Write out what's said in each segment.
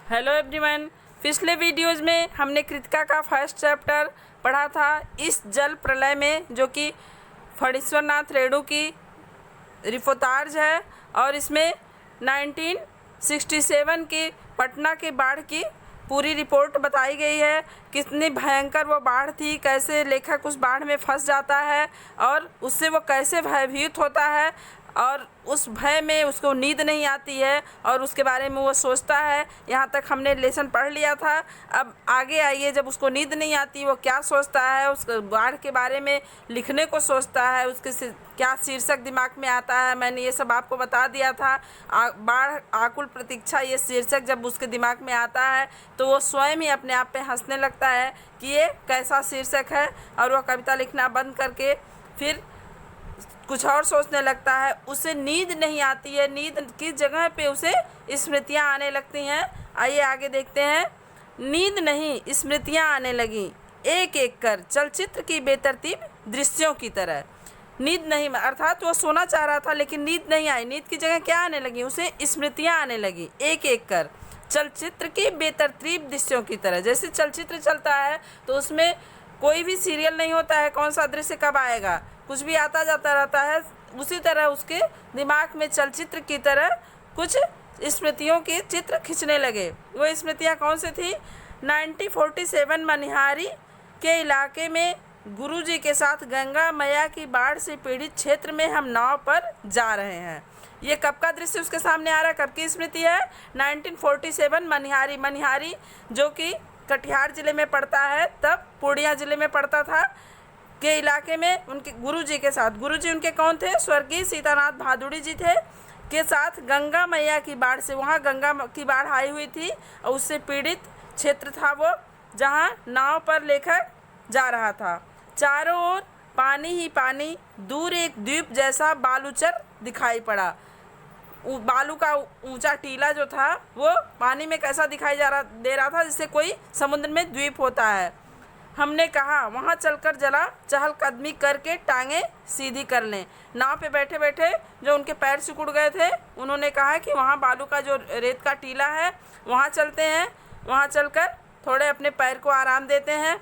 Hello everyone. पिछले videos में हमने कृतिका का फर्स्ट चैप्टर पढ़ा था इस जल प्रलय में, जो कि फणीश्वर नाथ रेणु की रिपोर्टाज है और इसमें 1967 की पटना की बाढ़ की पूरी रिपोर्ट बताई गई है। कितनी भयंकर वो बाढ़ थी, कैसे लेखक उस बाढ़ में फंस जाता है और उससे वो कैसे भयभीत होता है और उस भय में उसको नींद नहीं आती है और उसके बारे में वो सोचता है। यहाँ तक हमने लेसन पढ़ लिया था। अब आगे आइए, जब उसको नींद नहीं आती वो क्या सोचता है, उस बाढ़ के बारे में लिखने को सोचता है, उसके क्या शीर्षक दिमाग में आता है, मैंने ये सब आपको बता दिया था। बाढ़ आकुल प्रतीक्षा ये शीर्षक जब उसके दिमाग में आता है तो वो स्वयं ही अपने आप पे हंसने लगता है कि ये कैसा शीर्षक है, और वह कविता लिखना बंद करके फिर कुछ और सोचने लगता है। उसे नींद नहीं आती है, नींद की जगह पे उसे स्मृतियाँ आने लगती हैं। आइए आगे देखते हैं। नींद नहीं, स्मृतियाँ आने लगीं एक एक कर चलचित्र की बेतरतीब दृश्यों की तरह। नींद नहीं, अर्थात वो सोना चाह रहा था लेकिन नींद नहीं आई। नींद की जगह क्या आने लगी, उसे स्मृतियाँ आने लगी एक एक कर चलचित्र की बेतरतीब दृश्यों की तरह। जैसे चलचित्र चलता है तो उसमें कोई भी सीरियल नहीं होता है, कौन सा दृश्य कब आएगा, कुछ भी आता जाता रहता है। उसी तरह उसके दिमाग में चलचित्र की तरह कुछ स्मृतियों के चित्र खींचने लगे। वो स्मृतियाँ कौन सी थी? 1947 मनिहारी के इलाके में गुरुजी के साथ गंगा मैया की बाढ़ से पीड़ित क्षेत्र में हम नाव पर जा रहे हैं। ये कब का दृश्य उसके सामने आ रहा है, कब की स्मृति है? 1947 मनिहारी जो कि कटिहार ज़िले में पड़ता है, तब पूर्णिया ज़िले में पड़ता था, के इलाके में उनके गुरुजी के साथ, गुरुजी उनके कौन थे? स्वर्गीय सीतानाथ भादुड़ी जी थे, के साथ गंगा मैया की बाढ़ से, वहाँ गंगा की बाढ़ आई हुई थी और उससे पीड़ित क्षेत्र था वो, जहाँ नाव पर लेकर जा रहा था। चारों ओर पानी ही पानी, दूर एक द्वीप जैसा बालूचर दिखाई पड़ा। बालू का ऊंचा टीला जो था वो पानी में कैसा दिखाई दे रहा था, जिससे कोई समुद्र में द्वीप होता है। हमने कहा वहाँ चलकर जरा चहलकदमी करके टांगें सीधी कर लें। नाव पे बैठे बैठे जो उनके पैर सिकुड़ गए थे, उन्होंने कहा कि वहाँ बालू का जो रेत का टीला है वहाँ चलते हैं, वहाँ चलकर थोड़े अपने पैर को आराम देते हैं।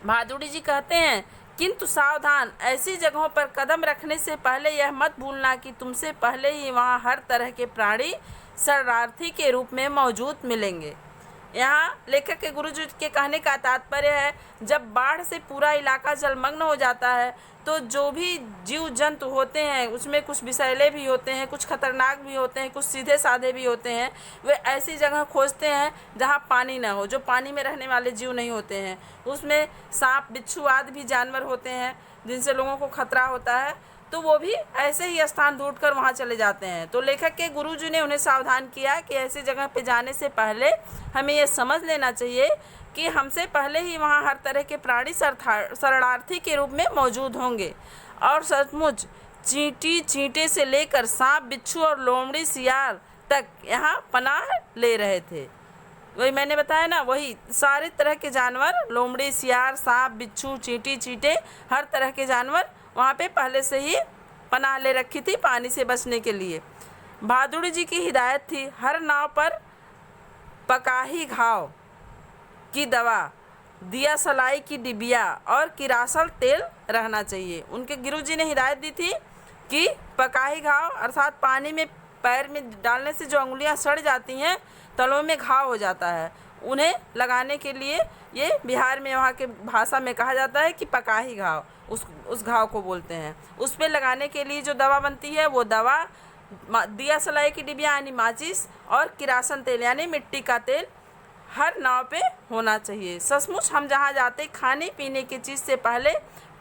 भादुड़ी जी कहते हैं, किंतु सावधान, ऐसी जगहों पर कदम रखने से पहले यह मत भूलना कि तुमसे पहले ही वहाँ हर तरह के प्राणी शरणार्थी के रूप में मौजूद मिलेंगे। यहाँ लेखक के गुरुजी के कहने का तात्पर्य है, जब बाढ़ से पूरा इलाका जलमग्न हो जाता है तो जो भी जीव जंतु होते हैं उसमें कुछ विषैले भी होते हैं, कुछ खतरनाक भी होते हैं, कुछ सीधे साधे भी होते हैं। वे ऐसी जगह खोजते हैं जहाँ पानी ना हो, जो पानी में रहने वाले जीव नहीं होते हैं। उसमें सांप बिच्छू आदि भी जानवर होते हैं जिनसे लोगों को खतरा होता है, तो वो भी ऐसे ही स्थान ढूंढकर वहाँ चले जाते हैं। तो लेखक के गुरुजी ने उन्हें सावधान किया कि ऐसी जगह पे जाने से पहले हमें ये समझ लेना चाहिए कि हमसे पहले ही वहाँ हर तरह के प्राणी शरणार्थी के रूप में मौजूद होंगे। और सचमुच चींटी चींटे से लेकर सांप बिच्छू और लोमड़ी सियार तक यहाँ पनाह ले रहे थे। वही मैंने बताया ना, वही सारे तरह के जानवर, लोमड़ी सियार सांप बिच्छू चींटी चींटे, हर तरह के जानवर वहाँ पे पहले से ही पनाह ले रखी थी पानी से बचने के लिए। भादुड़ी जी की हिदायत थी, हर नाव पर पकाही घाव की दवा, दिया सलाई की डिबिया और किरासल तेल रहना चाहिए। उनके गुरुजी ने हिदायत दी थी कि पकाही घाव अर्थात पानी में पैर में डालने से जो अंगुलियां सड़ जाती हैं, तलों में घाव हो जाता है, उन्हें लगाने के लिए, ये बिहार में वहाँ के भाषा में कहा जाता है कि पकाही घाव, उस घाव को बोलते हैं। उस पर लगाने के लिए जो दवा बनती है वो दवा दिया सलाई की डिबिया यानी माचिस और किरासन तेल यानी मिट्टी का तेल हर नाव पे होना चाहिए। सचमुच हम जहाँ जाते खाने पीने की चीज़ से पहले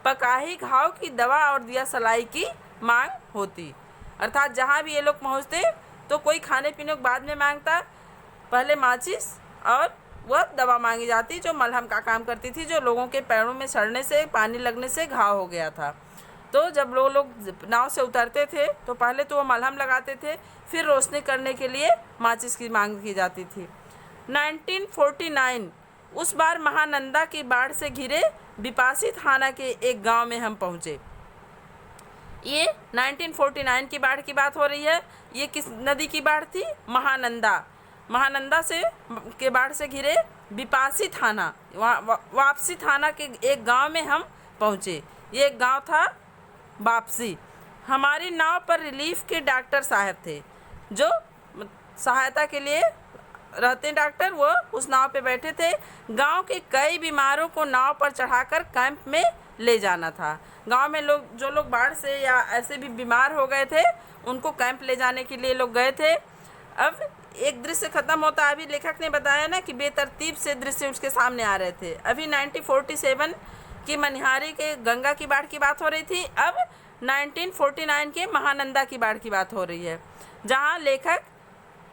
पकाही घाव की दवा और दिया सलाई की मांग होती, अर्थात जहाँ भी ये लोग पहुँचते तो कोई खाने पीने के बाद में मांगता, पहले माचिस और वह दवा मांगी जाती जो मलहम का काम करती थी, जो लोगों के पैरों में सड़ने से, पानी लगने से घाव हो गया था। तो जब लोग नाव से उतरते थे तो पहले तो वो मलहम लगाते थे, फिर रोशनी करने के लिए माचिस की मांग की जाती थी। 1949 उस बार महानंदा की बाढ़ से घिरे बिपासी थाना के एक गांव में हम पहुंचे। ये 1949 की बाढ़ की बात हो रही है। ये किस नदी की बाढ़ थी? महानंदा। महानंदा से के बाढ़ से घिरे बिपासी थाना, वापसी थाना के एक गांव में हम पहुंचे। ये एक गांव था वापसी। हमारी नाव पर रिलीफ के डॉक्टर साहब थे जो सहायता के लिए रहते हैं डॉक्टर, वो उस नाव पे बैठे थे। गांव के कई बीमारों को नाव पर चढ़ाकर कैंप में ले जाना था। गांव में जो लोग बाढ़ से या ऐसे भी बीमार हो गए थे उनको कैंप ले जाने के लिए लोग गए थे। अब एक दृश्य ख़त्म होता है। अभी लेखक ने बताया ना कि बेतरतीब से दृश्य उसके सामने आ रहे थे। अभी 1947 की मनिहारी के गंगा की बाढ़ की बात हो रही थी, अब 1949 के महानंदा की बाढ़ की बात हो रही है, जहां लेखक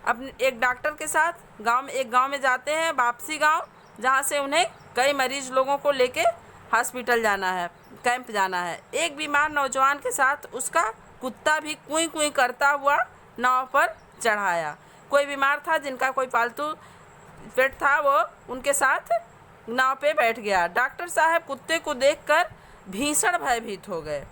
अपने एक डॉक्टर के साथ एक गांव में जाते हैं, वापसी गांव, जहां से उन्हें कई मरीज लोगों को लेके हॉस्पिटल जाना है, कैंप जाना है। एक बीमार नौजवान के साथ उसका कुत्ता भी कुई कुई करता हुआ नाव पर चढ़ाया। कोई बीमार था जिनका कोई पालतू पेट था, वो उनके साथ नाव पे बैठ गया। डॉक्टर साहब कुत्ते को देखकर भीषण भयभीत हो गए,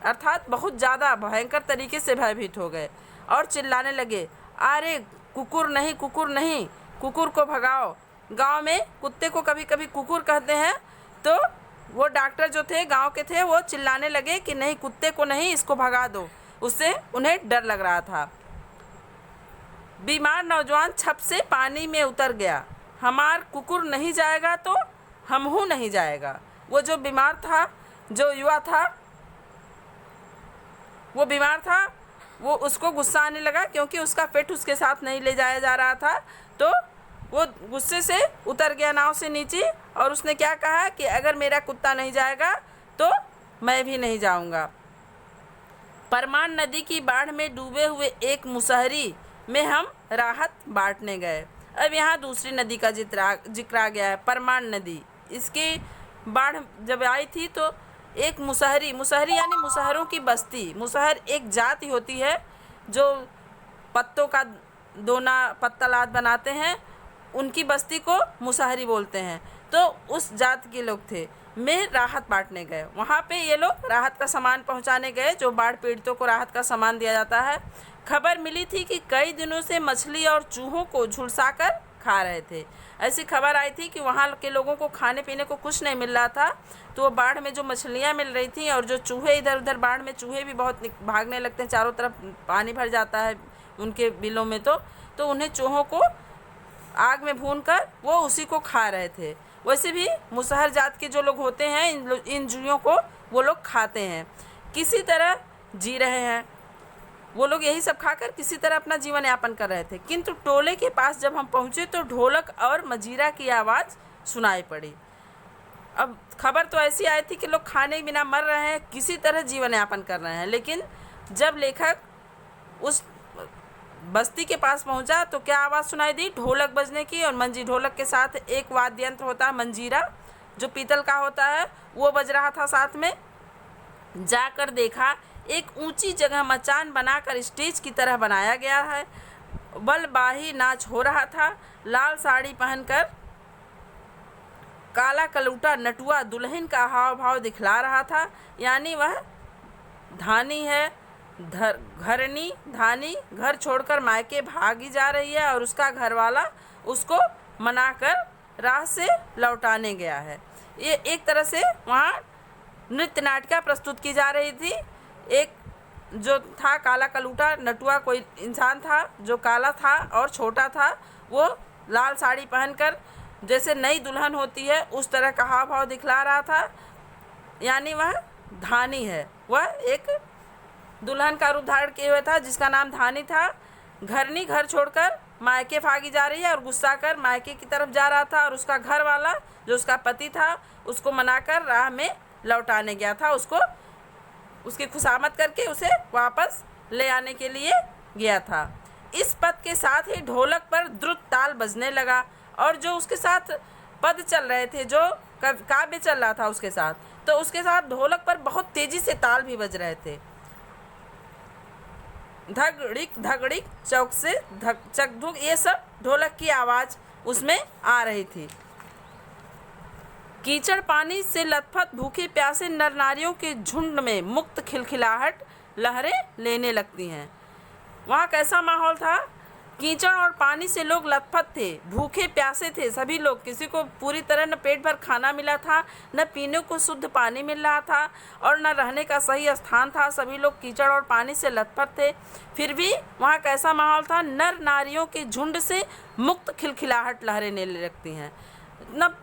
अर्थात बहुत ज़्यादा भयंकर तरीके से भयभीत हो गए और चिल्लाने लगे, अरे कुकुर नहीं, कुकुर नहीं, कुकुर को भगाओ। गांव में कुत्ते को कभी कभी कुकुर कहते हैं, तो वो डॉक्टर जो थे गांव के थे वो चिल्लाने लगे कि नहीं, कुत्ते को नहीं, इसको भगा दो। उससे उन्हें डर लग रहा था। बीमार नौजवान छप से पानी में उतर गया। हमार कुकुर नहीं जाएगा तो हमहू नहीं जाएगा। वो जो बीमार था, जो युवा था, वो बीमार था, वो उसको गुस्सा आने लगा क्योंकि उसका पेट उसके साथ नहीं ले जाया जा रहा था। तो वो गुस्से से उतर गया नाव से नीचे और उसने क्या कहा कि अगर मेरा कुत्ता नहीं जाएगा तो मैं भी नहीं जाऊंगा। परमान नदी की बाढ़ में डूबे हुए एक मुसहरी में हम राहत बांटने गए। अब यहाँ दूसरी नदी का जिक्र आ गया है, परमान नदी। इसकी बाढ़ जब आई थी तो एक मुसहरी यानी मुसहरों की बस्ती। मुसहर एक जाति होती है जो पत्तों का दोना पत्तलात बनाते हैं, उनकी बस्ती को मुसहरी बोलते हैं। तो उस जाति के लोग थे। में राहत बांटने गए, वहाँ पे ये लोग राहत का सामान पहुँचाने गए, जो बाढ़ पीड़ितों को राहत का सामान दिया जाता है। खबर मिली थी कि कई दिनों से मछली और चूहों को झुलसाकर खा रहे थे। ऐसी खबर आई थी कि वहाँ के लोगों को खाने पीने को कुछ नहीं मिल रहा था, तो वो बाढ़ में जो मछलियाँ मिल रही थी और जो चूहे, इधर उधर बाढ़ में चूहे भी बहुत भागने लगते हैं, चारों तरफ पानी भर जाता है उनके बिलों में, तो उन्हें चूहों को आग में भूनकर वो उसी को खा रहे थे। वैसे भी मुसहर जात के जो लोग होते हैं इन जीवों को वो लोग खाते हैं, किसी तरह जी रहे हैं। वो लोग यही सब खाकर किसी तरह अपना जीवन यापन कर रहे थे। किंतु टोले के पास जब हम पहुँचे तो ढोलक और मजीरा की आवाज़ सुनाई पड़ी। अब खबर तो ऐसी आई थी कि लोग खाने के बिना मर रहे हैं, किसी तरह जीवन यापन कर रहे हैं। लेकिन जब लेखक उस बस्ती के पास पहुंचा तो क्या आवाज़ सुनाई दी? ढोलक बजने की। और ढोलक के साथ एक वाद्य यंत्र होता है मंजीरा, जो पीतल का होता है, वो बज रहा था साथ में। जाकर देखा एक ऊंची जगह मचान बनाकर स्टेज की तरह बनाया गया है। बलबाही नाच हो रहा था। लाल साड़ी पहनकर काला कलूटा नटुआ दुल्हन का हाव भाव दिखला रहा था, यानी वह धानी है, घरनी धानी घर छोड़कर मायके भागी जा रही है और उसका घरवाला उसको मनाकर राह से लौटाने गया है। ये एक तरह से वहाँ नृत्य नाटिका प्रस्तुत की जा रही थी। एक जो था काला कलूटा नटुआ, कोई इंसान था जो काला था और छोटा था, वो लाल साड़ी पहनकर जैसे नई दुल्हन होती है उस तरह का हाव भाव दिखला रहा था, यानी वह धानी है। वह एक दुल्हन का रूप धारण किए हुए था जिसका नाम धानी था। घरनी घर छोड़कर मायके भागी जा रही है और गुस्सा कर मायके की तरफ जा रहा था, और उसका घर वाला जो उसका पति था उसको मनाकर राह में लौटाने गया था, उसको उसकी खुशामद करके उसे वापस ले आने के लिए गया था। इस पद के साथ ही ढोलक पर द्रुत ताल बजने लगा, और जो उसके साथ पद चल रहे थे, जो काव्य चल रहा था उसके साथ, तो उसके साथ ढोलक पर बहुत तेज़ी से ताल भी बज रहे थे। धगड़िक धगड़िक चौक से चकधुक, ये सब ढोलक की आवाज़ उसमें आ रही थी। कीचड़ पानी से लथपथ भूखे प्यासे नर नारियों के झुंड में मुक्त खिलखिलाहट लहरें लेने लगती हैं। वहाँ कैसा माहौल था? कीचड़ और पानी से लोग लथपथ थे, भूखे प्यासे थे सभी लोग। किसी को पूरी तरह न पेट भर खाना मिला था, न पीने को शुद्ध पानी मिल रहा था और न रहने का सही स्थान था। सभी लोग कीचड़ और पानी से लथपथ थे। फिर भी वहाँ कैसा माहौल था, नर नारियों के झुंड से मुक्त खिलखिलाहट लहरेने लगती हैं। न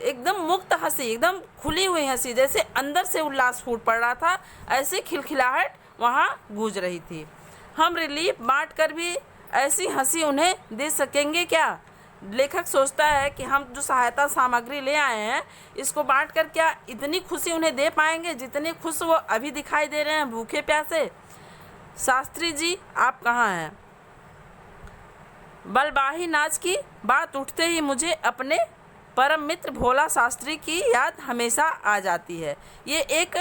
एकदम मुक्त हंसी, एकदम खुली हुई हंसी, जैसे अंदर से उल्लास फूट पड़ रहा था, ऐसी खिलखिलाहट वहाँ गूंज रही थी। हम रिलीफ बांट कर भी ऐसी हंसी उन्हें दे सकेंगे क्या? लेखक सोचता है कि हम जो सहायता सामग्री ले आए हैं इसको बांटकर क्या इतनी खुशी उन्हें दे पाएंगे जितनी खुश वो अभी दिखाई दे रहे हैं, भूखे प्यासे। शास्त्री जी आप कहाँ हैं? बलवाही नाच की बात उठते ही मुझे अपने परम मित्र भोला शास्त्री की याद हमेशा आ जाती है। ये एक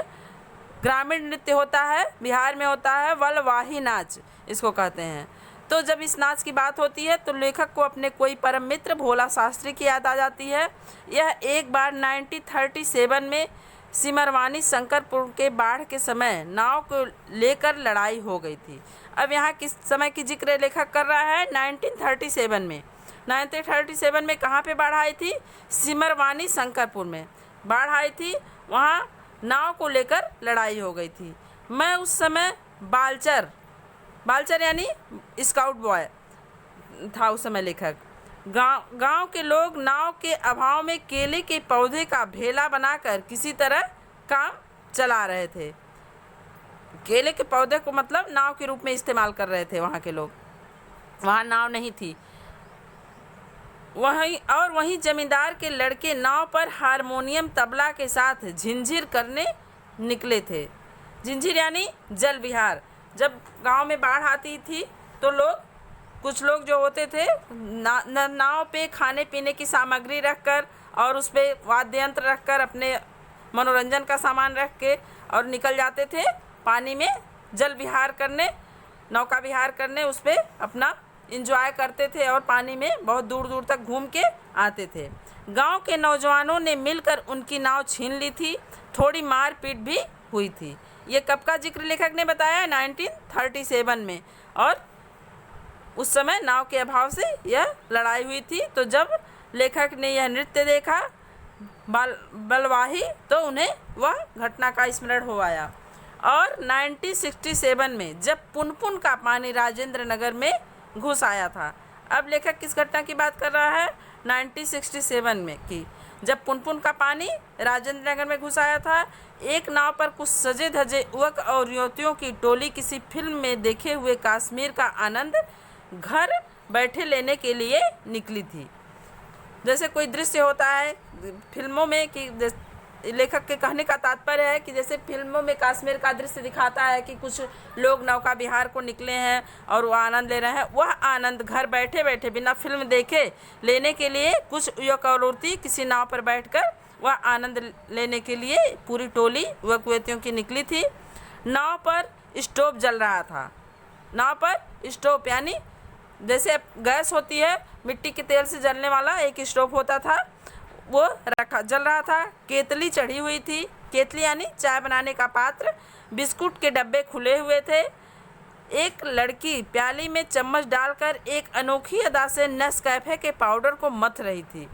ग्रामीण नृत्य होता है, बिहार में होता है, बलवाही नाच इसको कहते हैं। तो जब इस नाच की बात होती है तो लेखक को अपने कोई परम मित्र भोला शास्त्री की याद आ जाती है। यह एक बार 1937 में सिमरवानी शंकरपुर के बाढ़ के समय नाव को लेकर लड़ाई हो गई थी। अब यहाँ किस समय की जिक्र लेखक कर रहा है? 1937 में। 1937 में कहाँ पे बाढ़ आई थी? सिमरवानी शंकरपुर में बाढ़ आई थी, वहाँ नाव को लेकर लड़ाई हो गई थी। मैं उस समय बालचर यानी स्काउट बॉय था उस समय। लेखक गांव के लोग नाव के अभाव में केले के पौधे का भेला बनाकर किसी तरह काम चला रहे थे। केले के पौधे को मतलब नाव के रूप में इस्तेमाल कर रहे थे वहाँ के लोग, वहाँ नाव नहीं थी। वहीं जमींदार के लड़के नाव पर हारमोनियम तबला के साथ झिंझिर करने निकले थे। झिंझिर यानी जल विहार। जब गांव में बाढ़ आती थी तो कुछ लोग जो होते थे नाव पे खाने पीने की सामग्री रखकर और उस पे वाद्य यंत्र रखकर अपने मनोरंजन का सामान रख के और निकल जाते थे पानी में जल विहार करने, नौका विहार करने, उस पे अपना एंजॉय करते थे और पानी में बहुत दूर दूर तक घूम के आते थे। गांव के नौजवानों ने मिलकर उनकी नाव छीन ली थी, थोड़ी मारपीट भी हुई थी। ये कब का जिक्र लेखक ने बताया? 1937 में। और उस समय नाव के अभाव से यह लड़ाई हुई थी। तो जब लेखक ने यह नृत्य देखा बलवाही तो उन्हें वह घटना का स्मरण हो आया। और 1967 में जब पुनपुन का पानी राजेंद्र नगर में घुस आया था। अब लेखक किस घटना की बात कर रहा है? 1967 में की, जब पुनपुन का पानी राजेंद्र नगर में घुस आया था। एक नाव पर कुछ सजे धजे युवक और युवतियों की टोली किसी फिल्म में देखे हुए कश्मीर का आनंद घर बैठे लेने के लिए निकली थी। जैसे कोई दृश्य होता है फिल्मों में कि लेखक के कहने का तात्पर्य है कि जैसे फिल्मों में कश्मीर का दृश्य दिखाता है कि कुछ लोग नौका विहार को निकले हैं और वो आनंद ले रहे हैं, वह आनंद घर बैठे बैठे बिना फिल्म देखे लेने के लिए कुछ युवक और युवती किसी नाव पर बैठकर वह आनंद लेने के लिए पूरी टोली युवक युवतियों की निकली थी। नाव पर स्टोव जल रहा था। नाव पर स्टोव यानी जैसे गैस होती है, मिट्टी के तेल से जलने वाला एक स्टोव होता था, वो जल रहा था। केतली चढ़ी हुई थी। केतली यानी चाय बनाने का पात्र। बिस्कुट के डब्बे खुले हुए थे। एक लड़की प्याली में चम्मच डालकर एक अनोखी अदा से नेस्कैफे के पाउडर को मथ रही थी,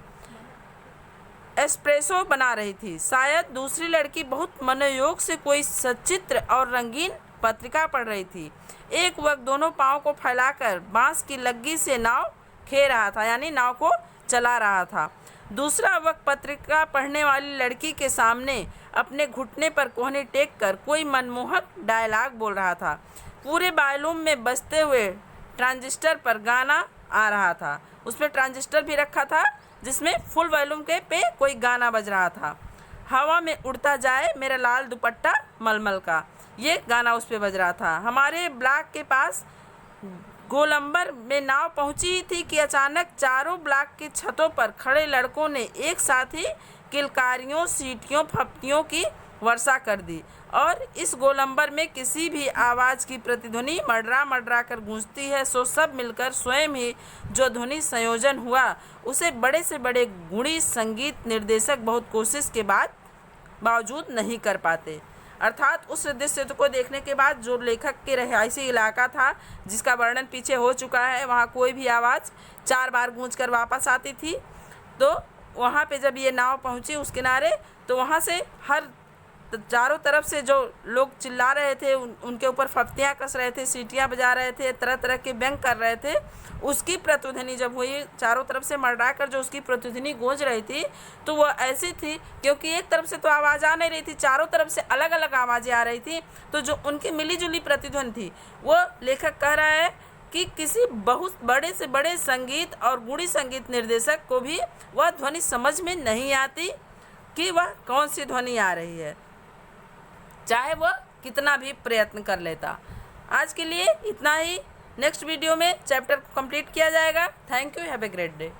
एस्प्रेसो बना रही थी। शायद दूसरी लड़की बहुत मनोयोग से कोई सचित्र और रंगीन पत्रिका पढ़ रही थी। एक वक्त दोनों पाँव को फैलाकर बांस की लग्गी से नाव खे रहा था, यानी नाव को चला रहा था। दूसरा वक्त पत्रिका पढ़ने वाली लड़की के सामने अपने घुटने पर कोहनी टेक कर कोई मनमोहक डायलॉग बोल रहा था। पूरे वॉल्यूम में बजते हुए ट्रांजिस्टर पर गाना आ रहा था। उसमें ट्रांजिस्टर भी रखा था जिसमें फुल वॉल्यूम के पे कोई गाना बज रहा था। हवा में उड़ता जाए मेरा लाल दुपट्टा मलमल का, ये गाना उस पर बज रहा था। हमारे ब्लॉक के पास गोलंबर में नाव पहुंची थी कि अचानक चारों ब्लॉक की छतों पर खड़े लड़कों ने एक साथ ही किलकारियों, सीटियों, फप्तियों की वर्षा कर दी और इस गोलंबर में किसी भी आवाज़ की प्रतिध्वनि मडरा कर गूंजती है, सो सब मिलकर स्वयं ही जो ध्वनि संयोजन हुआ उसे बड़े से बड़े गुणी संगीत निर्देशक बहुत कोशिश के बावजूद नहीं कर पाते। अर्थात उस दृश्य सेतु को देखने के बाद जो लेखक के रिहायशी इलाका था, जिसका वर्णन पीछे हो चुका है, वहाँ कोई भी आवाज़ 4 बार गूंज कर वापस आती थी। तो वहाँ पे जब ये नाव पहुँची उस किनारे, तो वहाँ से चारों तरफ से जो लोग चिल्ला रहे थे, उनके ऊपर फप्तियाँ कस रहे थे, सीटियाँ बजा रहे थे, तरह तरह के व्यंग कर रहे थे, उसकी प्रतिध्वनि जब हुई, चारों तरफ से मर्रा कर जो उसकी प्रतिध्वनि गूंज रही थी, तो वह ऐसी थी क्योंकि एक तरफ से तो आवाज़ आ नहीं रही थी, चारों तरफ से अलग अलग आवाज़ें आ रही थी। तो जो उनकी मिली जुली प्रतिध्वनि थी, वो लेखक कह रहा है कि किसी बहुत बड़े से बड़े संगीत और गुणी संगीत निर्देशक को भी वह ध्वनि समझ में नहीं आती कि वह कौन सी ध्वनि आ रही है, चाहे वह कितना भी प्रयत्न कर लेता। आज के लिए इतना ही। नेक्स्ट वीडियो में चैप्टर को कंप्लीट किया जाएगा। Thank you, have a great day.